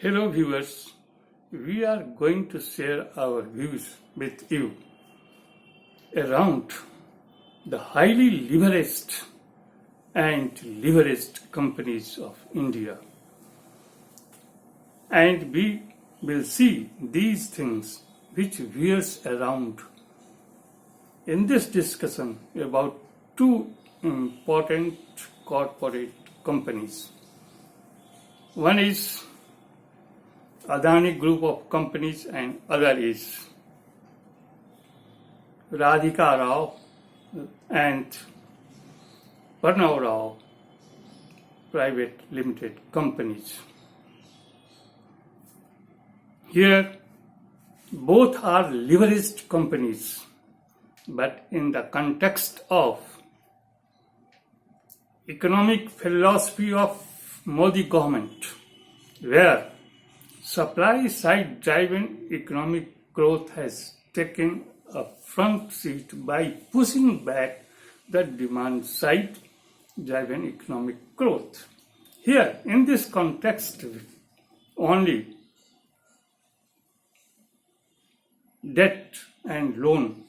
Hello viewers, we are going to share our views with you around the highly leveraged and leveraged companies of India. And we will see these things which veers around in this discussion about two important corporate companies. One is Adani group of companies and other is Radhika Rao and Pranav Rao private limited companies. Here both are leveraged companies, but in the context of economic philosophy of Modi government, where supply side driven economic growth has taken a front seat by pushing back the demand side driven economic growth. Here, in this context, only debt and loan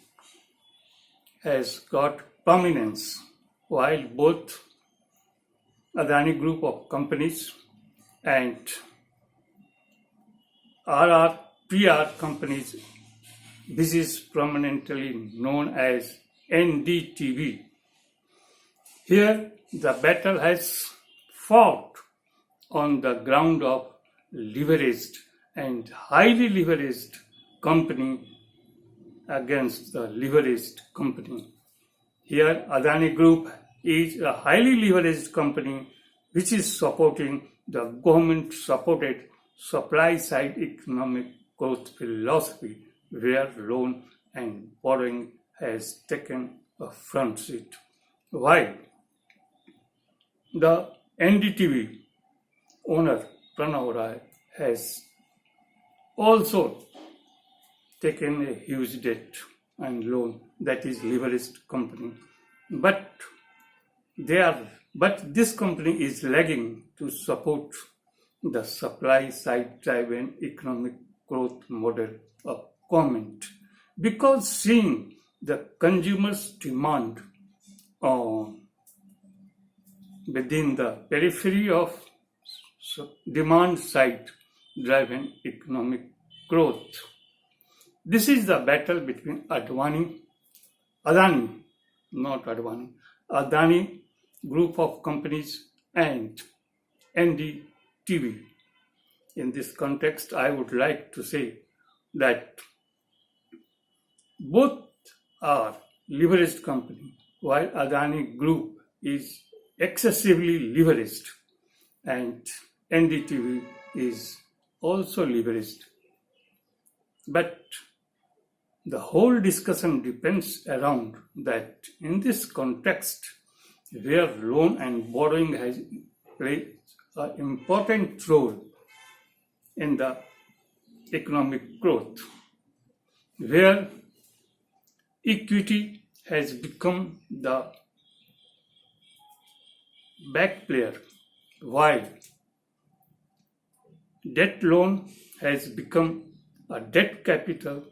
has got prominence, while both Adani group of companies and RRPR companies, this is prominently known as NDTV. Here the battle has fought on the ground of leveraged and highly leveraged company against the leveraged company. Here Adani Group is a highly leveraged company which is supporting the government supported supply side economic growth philosophy, where loan and borrowing has taken a front seat, while the NDTV owner Pranav Rao has also taken a huge debt and loan, that is leveraged company, but this company is lagging to support the supply side driven economic growth model of government, because seeing the consumers' demand within the periphery of demand side driven economic growth. This is the battle between Adani group of companies and NDTV. In this context, I would like to say that both are leveraged company, while Adani Group is excessively leveraged and NDTV is also leveraged. But the whole discussion depends around that in this context, where loan and borrowing has played an important role in the economic growth, where equity has become the back player, while debt loan has become a debt capital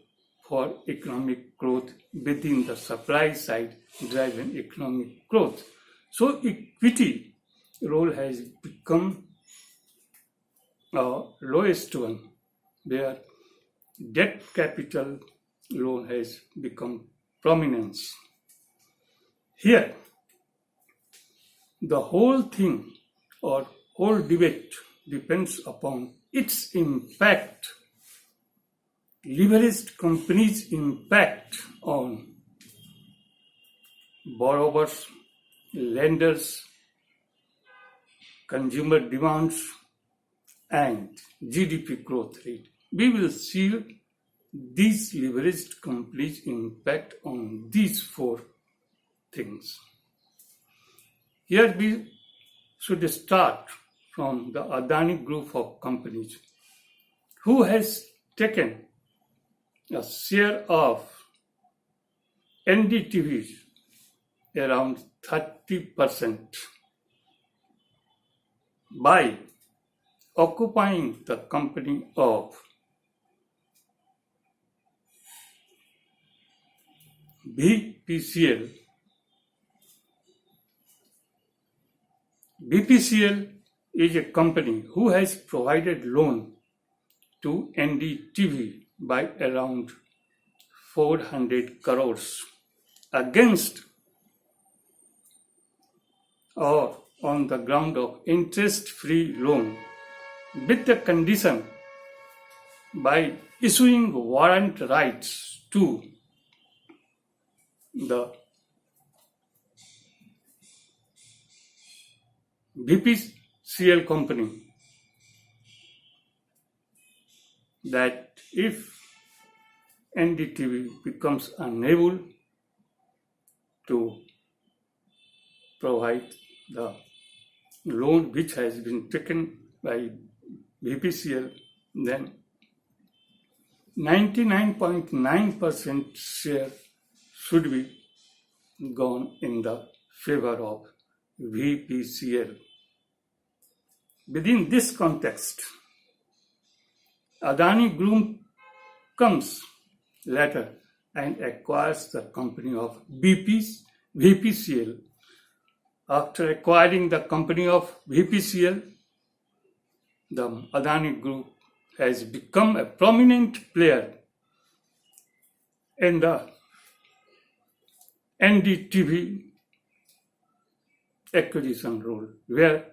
for economic growth within the supply side driven economic growth. So equity role has become lowest one, where debt capital loan has become prominence. Here, the whole thing or whole debate depends upon its impact, leveraged companies' impact on borrowers, lenders, consumer demands, and GDP growth rate. We will see these leveraged companies' impact on these four things. Here we should start from the Adani group of companies, who has taken a share of NDTV around 30% by occupying the company of BPCL. BPCL is a company who has provided loan to NDTV by around 400 crores against or on the ground of interest-free loan with the condition by issuing warrant rights to the BPCL company that if NDTV becomes unable to provide the loan which has been taken by BPCL, then 99.9% share should be gone in the favor of BPCL. Within this context, Adani Group comes later and acquires the company of BPCL. After acquiring the company of BPCL, the Adani Group has become a prominent player in the NDTV acquisition role, where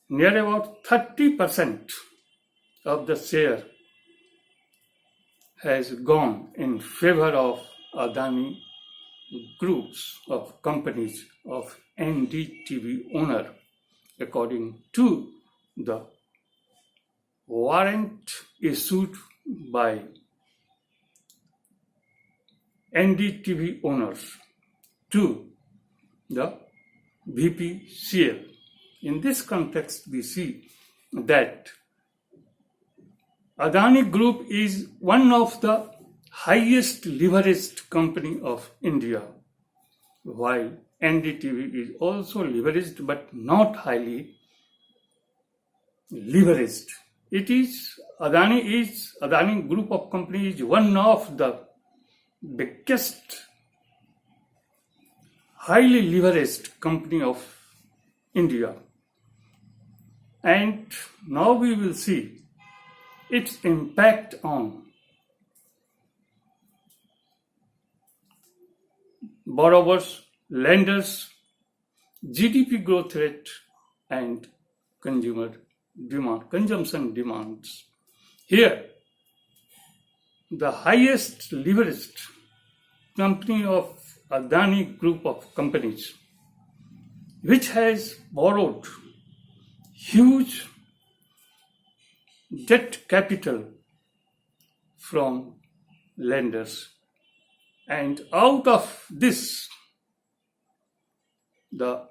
near about 30% of the share has gone in favor of Adani groups of companies of NDTV owner, according to the warrant issued by NDTV owners to the BPCL. In this context, we see that Adani Group is one of the highest leveraged company of India, while NDTV is also leveraged but not highly leveraged. Adani Group of companies is one of the biggest highly leveraged company of India. And now we will see its impact on borrowers, lenders, GDP growth rate, and consumption demands. Here, the highest leveraged company of Adani Group of companies, which has borrowed huge debt capital from lenders, and out of this, the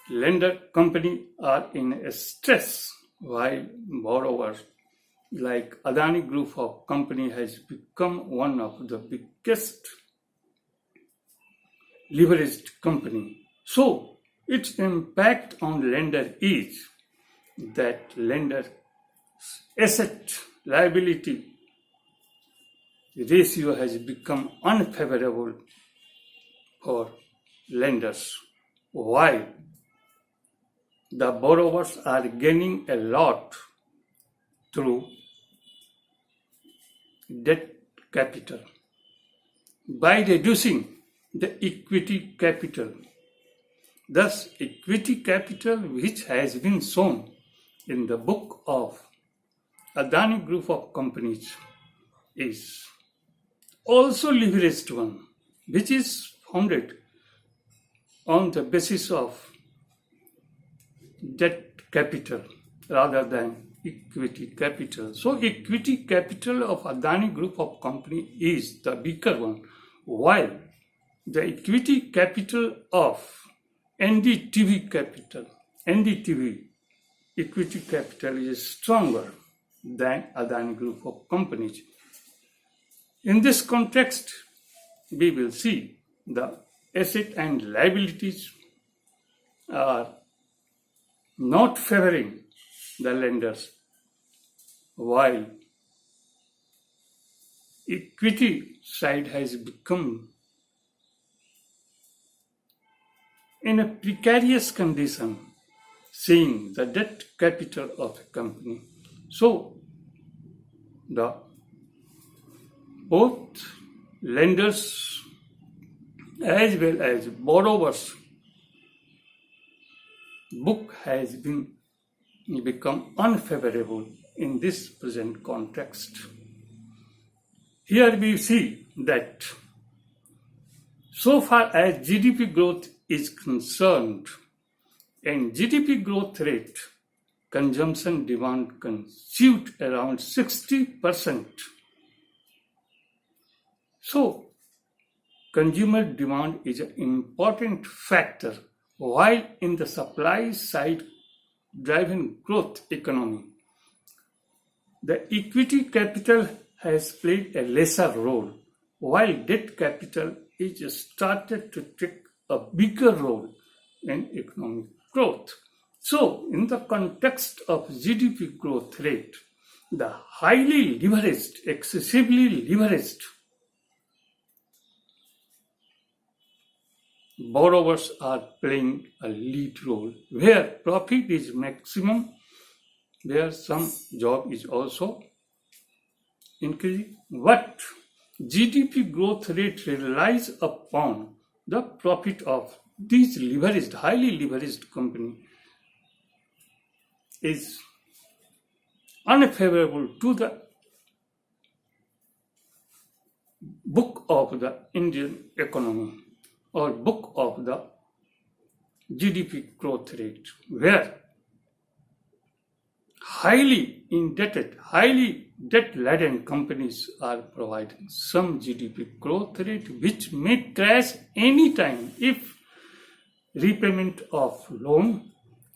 lender company are in a stress, while borrowers like Adani Group of company has become one of the biggest leveraged company. So its impact on lender is that lender asset liability ratio has become unfavorable for lenders, while the borrowers are gaining a lot through debt capital by reducing the equity capital. Thus, equity capital, which has been shown in the book of Adani Group of companies, is also leveraged one, which is founded on the basis of debt capital rather than equity capital. So equity capital of Adani Group of company is the weaker one, while the equity capital of NDTV equity capital is stronger than Adani Group of companies. In this context, we will see the asset and liabilities are not favoring the lenders, while equity side has become in a precarious condition, seeing the debt capital of a company. So the both lenders as well as borrowers book has become unfavorable in this present context. Here we see that so far as GDP growth is concerned, in GDP growth rate, consumption demand constitute around 60%. So, consumer demand is an important factor, while in the supply side driving growth economy, the equity capital has played a lesser role, while debt capital is started to take a bigger role in economic growth. So, in the context of GDP growth rate, the highly leveraged, excessively leveraged borrowers are playing a lead role, where profit is maximum, where some job is also increasing. But GDP growth rate relies upon the profit of these leveraged, highly leveraged company is unfavorable to the book of the Indian economy or book of the GDP growth rate, where highly indebted, highly debt-laden companies are providing some GDP growth rate which may crash any time if repayment of loan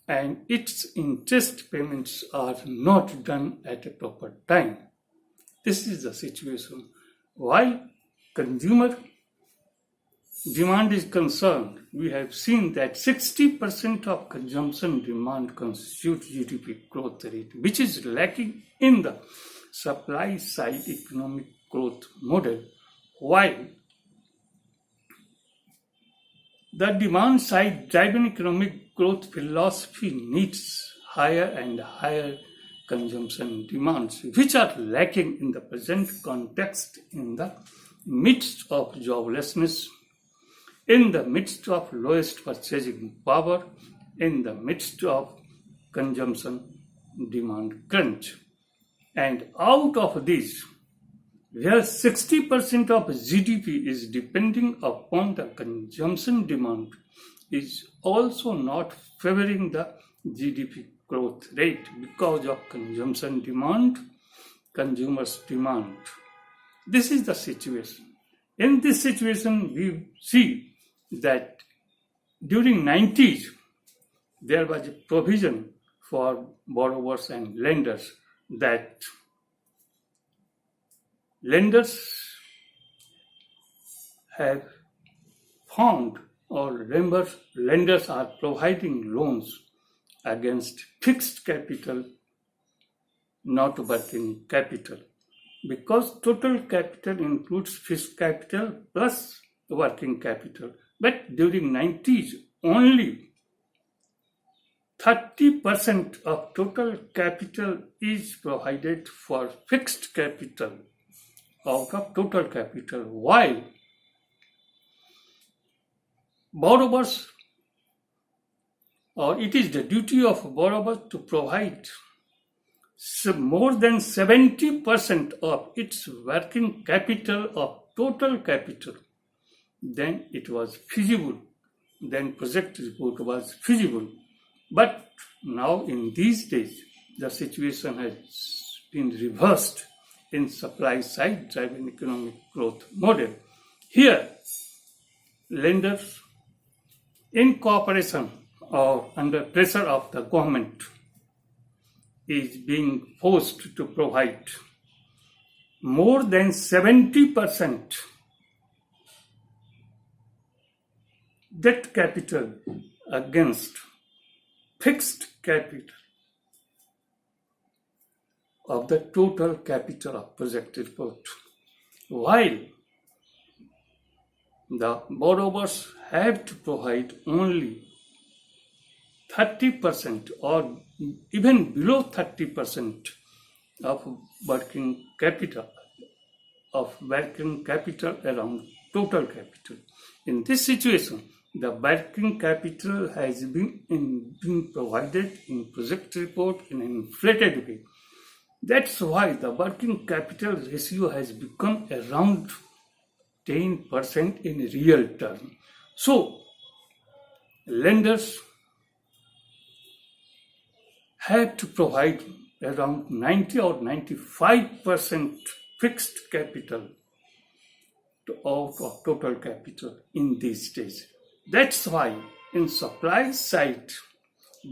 and its interest payments are not done at a proper time. This is the situation. While consumer demand is concerned, we have seen that 60% of consumption demand constitutes GDP growth rate, which is lacking in the supply side economic growth model, while the demand side driven economic growth philosophy needs higher and higher consumption demands, which are lacking in the present context in the midst of joblessness, in the midst of lowest purchasing power, in the midst of consumption demand crunch. And out of this, where 60% of GDP is depending upon the consumption demand, is also not favoring the GDP growth rate because of consumption demand, consumers' demand. This is the situation. In this situation, we see that during 90s, there was a provision for borrowers and lenders that lenders have found or lenders are providing loans against fixed capital, not working capital, because total capital includes fixed capital plus working capital. But during 90s, only 30% of total capital is provided for fixed capital out of total capital, while borrowers, or it is the duty of borrower to provide more than 70% of its working capital of total capital, then it was feasible, then project report was feasible. But now in these days, the situation has been reversed in supply side driven economic growth model. Here, lenders in cooperation or under pressure of the government is being forced to provide more than 70% debt capital against fixed capital of the total capital of project report, while the borrowers have to provide only 30% or even below 30% of working capital around total capital. In this situation, the working capital has been provided in project report in an inflated way. That's why the working capital ratio has become around 10% in real term. So, lenders have to provide around 90 or 95% fixed capital out of total capital in these days. That's why in supply side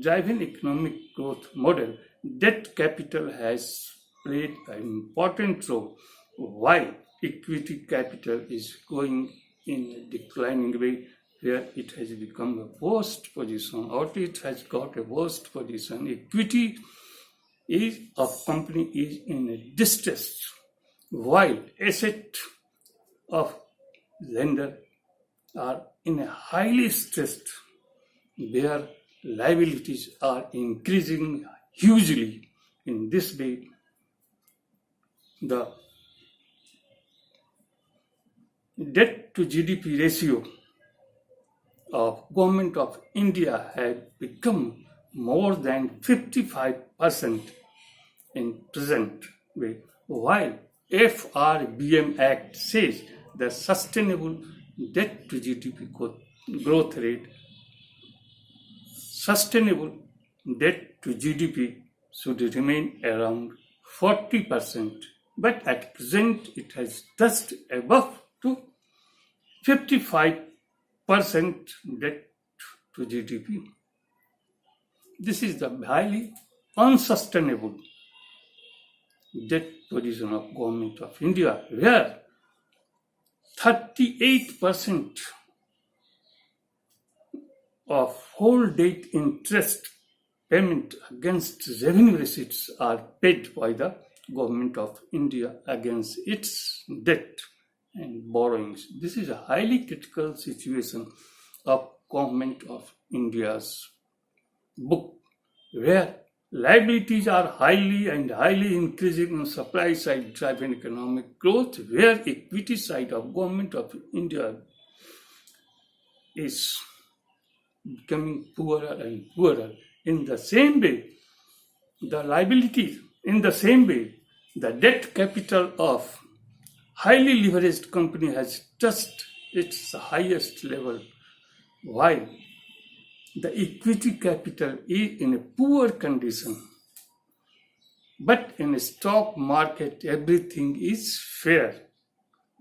driven economic growth model, debt capital has played an important role, while equity capital is going in a declining way, where it has become a worst position, or it has got a worst position. Equity of company is in a distress, while asset of lender are in a highly stressed, where liabilities are increasing hugely. In this way, the debt to GDP ratio of Government of India had become more than 55% in present way, while FRBM Act says the sustainable debt to GDP growth rate, sustainable debt to GDP should remain around 40%, but at present it has touched above to 55% debt to GDP. This is the highly unsustainable debt position of Government of India, where 38% of whole debt interest payment against revenue receipts are paid by the Government of India against its debt and borrowings. This is a highly critical situation of Government of India's book, where liabilities are highly increasing on supply side driven economic growth, where equity side of Government of India is becoming poorer and poorer. In the same way, the liabilities, in the same way, the debt capital of highly leveraged company has touched its highest level, while the equity capital is in a poor condition. But in a stock market, everything is fair,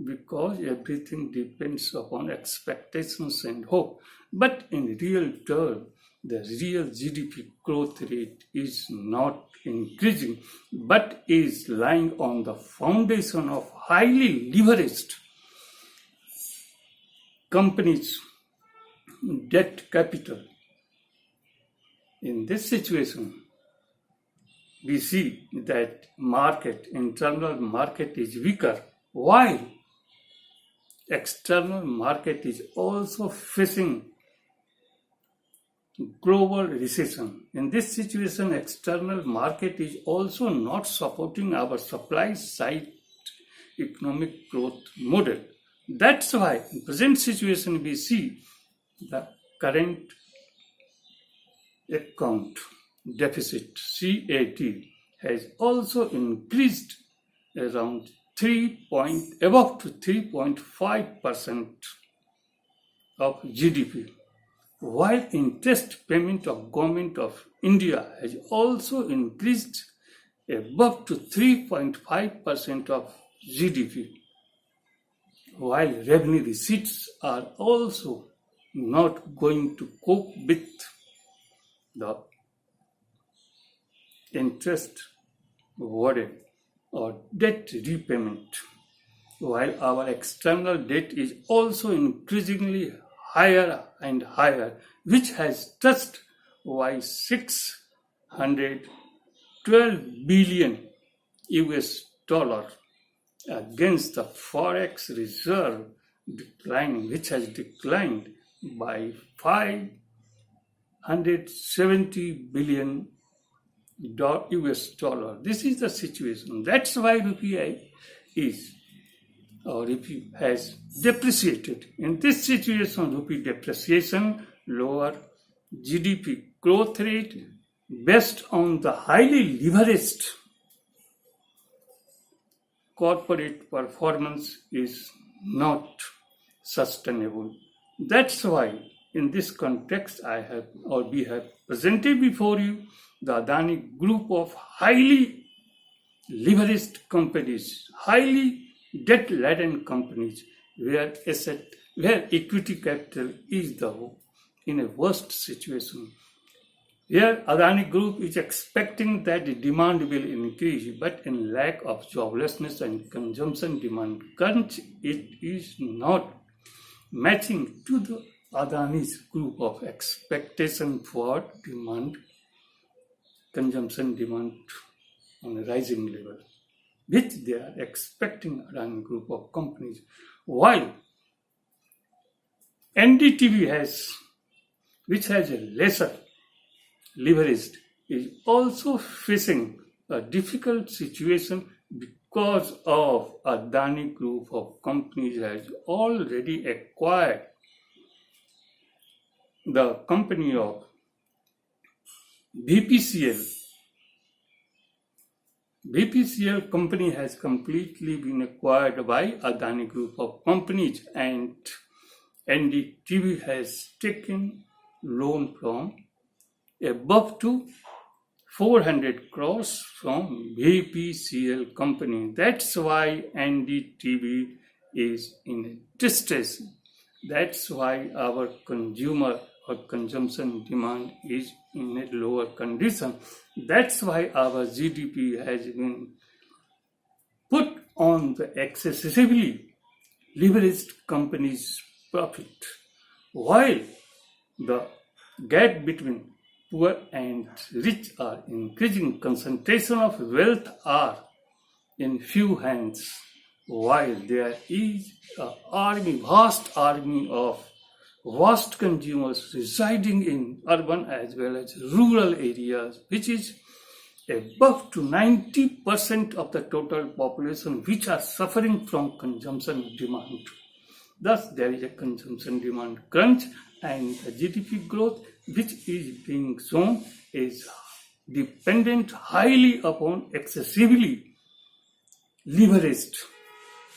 because everything depends upon expectations and hope. But in real term, the real GDP growth rate is not increasing, but is lying on the foundation of highly leveraged companies' debt capital. In this situation, we see that internal market is weaker, while external market is also facing global recession. In this situation, external market is also not supporting our supply side economic growth model. That's why in present situation we see the current account deficit CAT has also increased around above to 3.5% of GDP, while interest payment of Government of India has also increased above to 3.5% of GDP, while revenue receipts are also not going to cope with the interest burden or debt repayment, while our external debt is also increasingly higher and higher, which has touched by 612 billion US dollar against the forex reserve declining, which has declined by 570 billion US dollar. This is the situation. That's why rupee has depreciated. In this situation, rupee depreciation, lower GDP growth rate based on the highly leveraged corporate performance is not sustainable. That's why in this context we have presented before you the Adani group of highly leveraged companies, highly debt-laden companies, where equity capital is in a worst situation. Here, Adani Group is expecting that the demand will increase, but in lack of joblessness and consumption demand crunch, it is not matching to the Adani's group of expectation for consumption demand on a rising level, which they are expecting Adani group of companies. While NDTV which has a lesser leveraged, is also facing a difficult situation because of Adani group of companies has already acquired the company of BPCL. BPCL company has completely been acquired by Adani group of companies, and NDTV has taken loan from above to 400 crores from BPCL company. That's why NDTV is in distress. That's why our consumer or consumption demand is in a lower condition. That's why our GDP has been put on the excessively leveraged companies' profit, while the gap between poor and rich are increasing. Concentration of wealth are in few hands, while there is vast consumers residing in urban as well as rural areas, which is above to 90% of the total population, which are suffering from consumption demand. Thus, there is a consumption demand crunch, and the GDP growth which is being shown is dependent highly upon excessively leveraged